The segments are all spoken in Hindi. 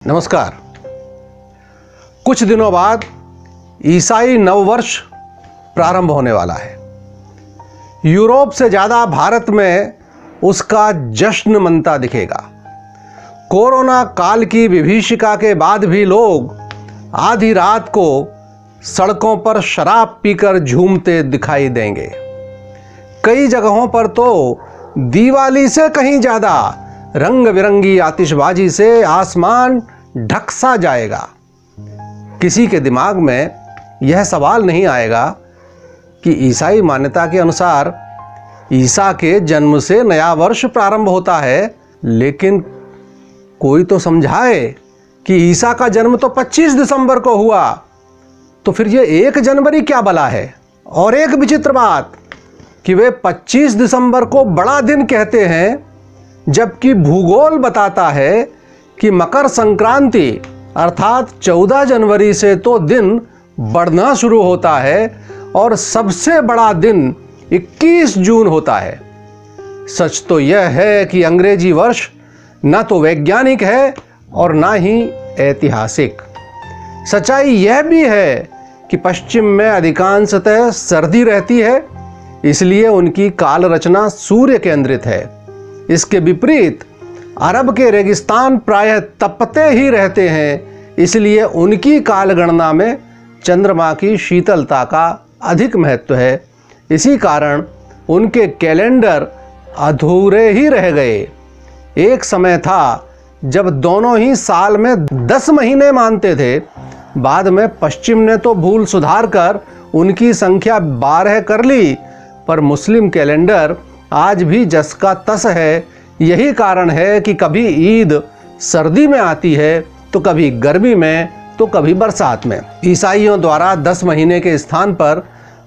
नमस्कार। कुछ दिनों बाद ईसाई नववर्ष प्रारंभ होने वाला है। यूरोप से ज़्यादा भारत में उसका जश्न मनता दिखेगा। कोरोना काल की विभीषिका के बाद भी लोग आधी रात को सड़कों पर शराब पीकर झूमते दिखाई देंगे। कई जगहों पर तो दिवाली से कहीं ज़्यादा रंग बिरंगी आतिशबाजी से आसमान ढक सा जाएगा। किसी के दिमाग में यह सवाल नहीं आएगा कि ईसाई मान्यता के अनुसार ईसा के जन्म से नया वर्ष प्रारंभ होता है, लेकिन कोई तो समझाए कि ईसा का जन्म तो 25 दिसंबर को हुआ, तो फिर ये 1 जनवरी क्या भला है। और एक विचित्र बात कि वे 25 दिसंबर को बड़ा दिन कहते हैं, जबकि भूगोल बताता है कि मकर संक्रांति अर्थात 14 जनवरी से तो दिन बढ़ना शुरू होता है और सबसे बड़ा दिन 21 जून होता है। सच तो यह है कि अंग्रेजी वर्ष न तो वैज्ञानिक है और न ही ऐतिहासिक। सच्चाई यह भी है कि पश्चिम में अधिकांशतः सर्दी रहती है, इसलिए उनकी काल रचना सूर्य केंद्रित है। इसके विपरीत अरब के रेगिस्तान प्रायः तपते ही रहते हैं, इसलिए उनकी कालगणना में चंद्रमा की शीतलता का अधिक महत्व है। इसी कारण उनके कैलेंडर अधूरे ही रह गए। एक समय था जब दोनों ही साल में 10 महीने मानते थे। बाद में पश्चिम ने तो भूल सुधार कर उनकी संख्या 12 कर ली, पर मुस्लिम कैलेंडर आज भी जस का तस है। यही कारण है कि कभी ईद सर्दी में आती है, तो कभी गर्मी में, तो कभी बरसात में। ईसाइयों द्वारा 10 महीने के स्थान पर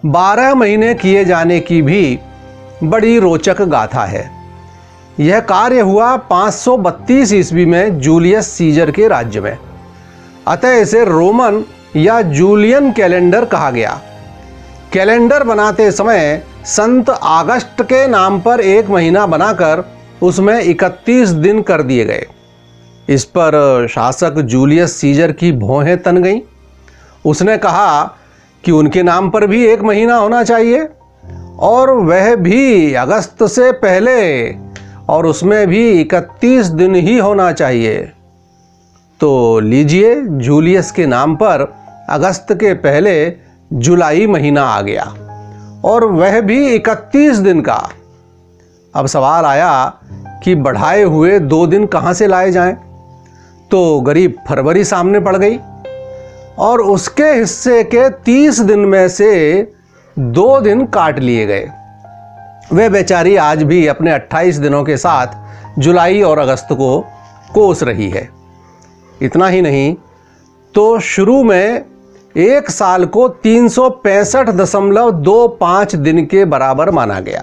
12 महीने किए जाने की भी बड़ी रोचक गाथा है। यह कार्य हुआ 532 ईस्वी में जूलियस सीजर के राज्य में। अतः इसे रोमन या जूलियन कैलेंडर कहा गया। कैलेंडर बनाते समय संत अगस्त के नाम पर एक महीना बनाकर उसमें 31 दिन कर दिए गए। इस पर शासक जूलियस सीजर की भौहें तन गईं। उसने कहा कि उनके नाम पर भी एक महीना होना चाहिए, और वह भी अगस्त से पहले, और उसमें भी 31 दिन ही होना चाहिए। तो लीजिए, जूलियस के नाम पर अगस्त के पहले जुलाई महीना आ गया, और वह भी 31 दिन का। अब सवाल आया कि बढ़ाए हुए 2 दिन कहाँ से लाए जाएं? तो गरीब फरवरी सामने पड़ गई, और उसके हिस्से के 30 दिन में से 2 दिन काट लिए गए। वे बेचारी आज भी अपने 28 दिनों के साथ जुलाई और अगस्त को कोस रही है। इतना ही नहीं, तो शुरू में एक साल को 365.25 दिन के बराबर माना गया,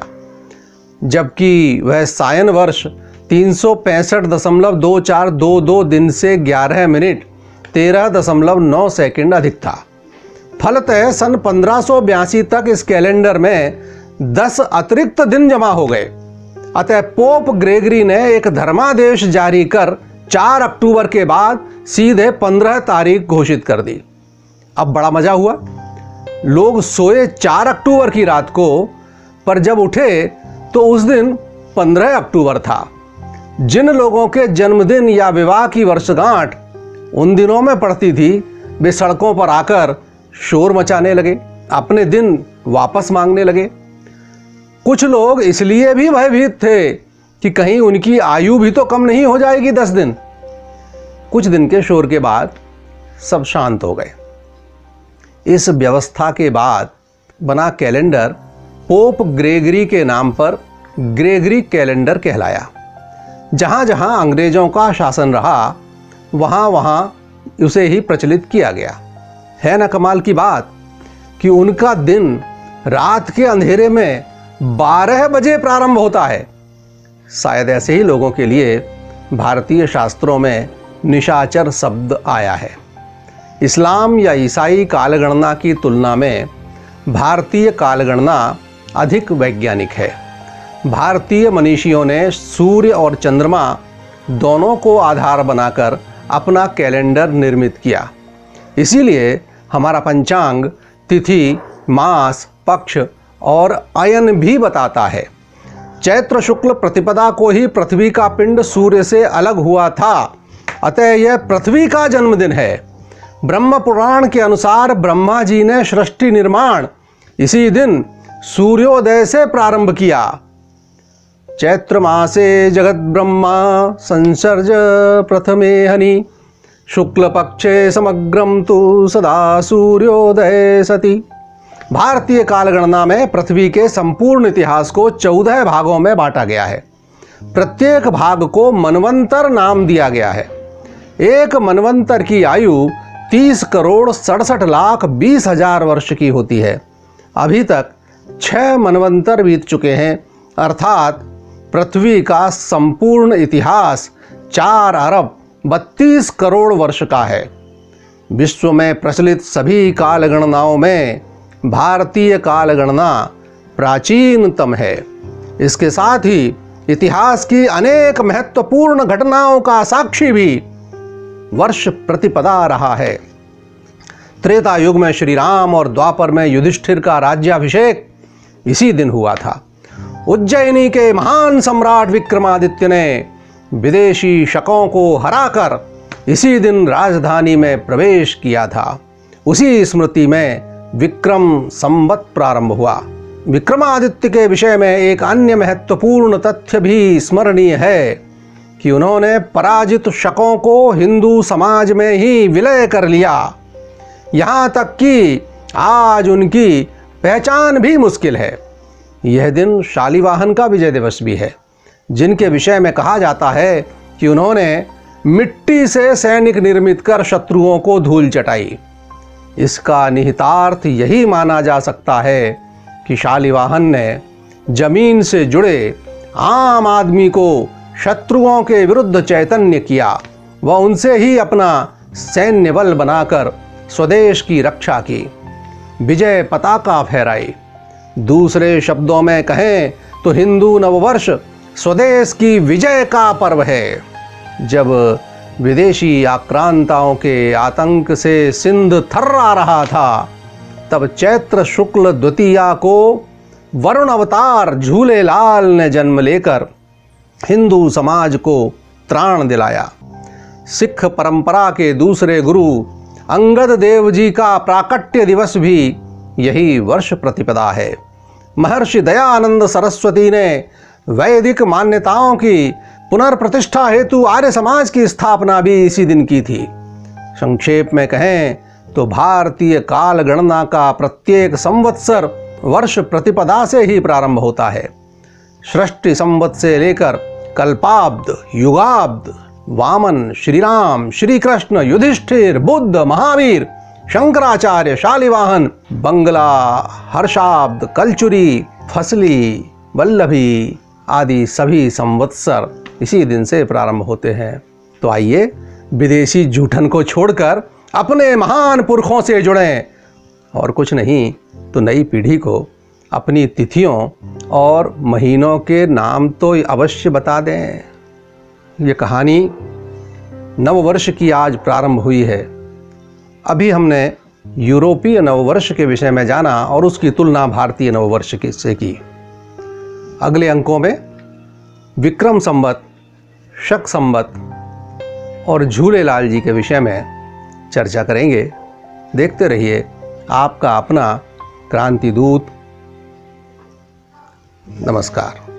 जबकि वह सायन वर्ष 365.2422 दिन से 11 मिनट 13.9 सेकंड अधिक था। फलतः सन 1582 तक इस कैलेंडर में 10 अतिरिक्त दिन जमा हो गए। अतः पोप ग्रेगरी ने एक धर्मादेश जारी कर 4 अक्टूबर के बाद सीधे 15 तारीख घोषित कर दी। अब बड़ा मजा हुआ। लोग सोए 4 अक्टूबर की रात को, पर जब उठे तो उस दिन 15 अक्टूबर था। जिन लोगों के जन्मदिन या विवाह की वर्षगांठ उन दिनों में पड़ती थी, वे सड़कों पर आकर शोर मचाने लगे, अपने दिन वापस मांगने लगे। कुछ लोग इसलिए भी भयभीत थे कि कहीं उनकी आयु भी तो कम नहीं हो जाएगी 10 दिन। कुछ दिन के शोर के बाद सब शांत हो गए। इस व्यवस्था के बाद बना कैलेंडर पोप ग्रेगरी के नाम पर ग्रेगरी कैलेंडर कहलाया। जहाँ जहाँ अंग्रेजों का शासन रहा, वहाँ वहाँ उसे ही प्रचलित किया गया। है ना कमाल की बात कि उनका दिन रात के अंधेरे में 12 बजे प्रारंभ होता है। शायद ऐसे ही लोगों के लिए भारतीय शास्त्रों में निशाचर शब्द आया है। इस्लाम या ईसाई कालगणना की तुलना में भारतीय कालगणना अधिक वैज्ञानिक है। भारतीय मनीषियों ने सूर्य और चंद्रमा दोनों को आधार बनाकर अपना कैलेंडर निर्मित किया। इसीलिए हमारा पंचांग तिथि, मास, पक्ष और अयन भी बताता है। चैत्र शुक्ल प्रतिपदा को ही पृथ्वी का पिंड सूर्य से अलग हुआ था, अतः यह पृथ्वी का जन्मदिन है। ब्रह्म पुराण के अनुसार ब्रह्मा जी ने सृष्टि निर्माण इसी दिन सूर्योदय से प्रारंभ किया। चैत्र मासे जगत ब्रह्मा संसर्ज प्रथमे हनि, शुक्ल पक्षे समग्रम तु सदा सूर्योदय सति। भारतीय कालगणना में पृथ्वी के संपूर्ण इतिहास को 14 भागों में बांटा गया है। प्रत्येक भाग को मनवंतर नाम दिया गया है। एक मनवंतर की आयु 30,67,20,000 वर्ष की होती है। अभी तक 6 मनवंतर बीत चुके हैं, अर्थात पृथ्वी का संपूर्ण इतिहास 4 अरब 32 करोड़ वर्ष का है। विश्व में प्रचलित सभी कालगणनाओं में भारतीय कालगणना प्राचीनतम है। इसके साथ ही इतिहास की अनेक महत्वपूर्ण घटनाओं का साक्षी भी वर्ष प्रतिपदा रहा है। त्रेता युग में श्री राम और द्वापर में युधिष्ठिर का राज्याभिषेक इसी दिन हुआ था। उज्जैनी के महान सम्राट विक्रमादित्य ने विदेशी शकों को हराकर इसी दिन राजधानी में प्रवेश किया था। उसी स्मृति में विक्रम संवत प्रारंभ हुआ। विक्रमादित्य के विषय में एक अन्य महत्वपूर्ण तथ्य भी स्मरणीय है कि उन्होंने पराजित शकों को हिंदू समाज में ही विलय कर लिया। यहाँ तक कि आज उनकी पहचान भी मुश्किल है। यह दिन शालिवाहन का विजय दिवस भी है, जिनके विषय में कहा जाता है कि उन्होंने मिट्टी से सैनिक निर्मित कर शत्रुओं को धूल चटाई। इसका निहितार्थ यही माना जा सकता है कि शालिवाहन ने जमीन से जुड़े आम आदमी को शत्रुओं के विरुद्ध चैतन्य किया व उनसे ही अपना सैन्य बल बनाकर स्वदेश की रक्षा की, विजय पताका फहराई। दूसरे शब्दों में कहें तो हिंदू नववर्ष स्वदेश की विजय का पर्व है। जब विदेशी आक्रांताओं के आतंक से सिंध थर्रा रहा था, तब चैत्र शुक्ल द्वितीया को वरुण अवतार झूलेलाल ने जन्म लेकर हिंदू समाज को त्राण दिलाया। सिख परंपरा के दूसरे गुरु अंगद देव जी का प्राकट्य दिवस भी यही वर्ष प्रतिपदा है। महर्षि दयानंद सरस्वती ने वैदिक मान्यताओं की पुनर्प्रतिष्ठा हेतु आर्य समाज की स्थापना भी इसी दिन की थी। संक्षेप में कहें तो भारतीय काल गणना का प्रत्येक संवत्सर वर्ष प्रतिपदा से ही प्रारंभ होता है। सृष्टि संवत से लेकर कल्पाब्द, युगाब्द, वामन, श्री राम, श्री कृष्ण, युधिष्ठिर, बुद्ध, महावीर, शंकराचार्य, शालिवाहन, बंगला, हर्षाब्द, कलचुरी, फसली, वल्लभी आदि सभी संवत्सर इसी दिन से प्रारंभ होते हैं। तो आइए विदेशी जूठन को छोड़कर अपने महान पुरखों से जुड़ें और कुछ नहीं तो नई पीढ़ी को अपनी तिथियों और महीनों के नाम तो अवश्य बता दें। ये कहानी नववर्ष की आज प्रारंभ हुई है। अभी हमने यूरोपीय नववर्ष के विषय में जाना और उसकी तुलना भारतीय नववर्ष से की। अगले अंकों में विक्रम संवत, शक संवत और झूलेलाल जी के विषय में चर्चा करेंगे। देखते रहिए आपका अपना क्रांति दूत। नमस्कार।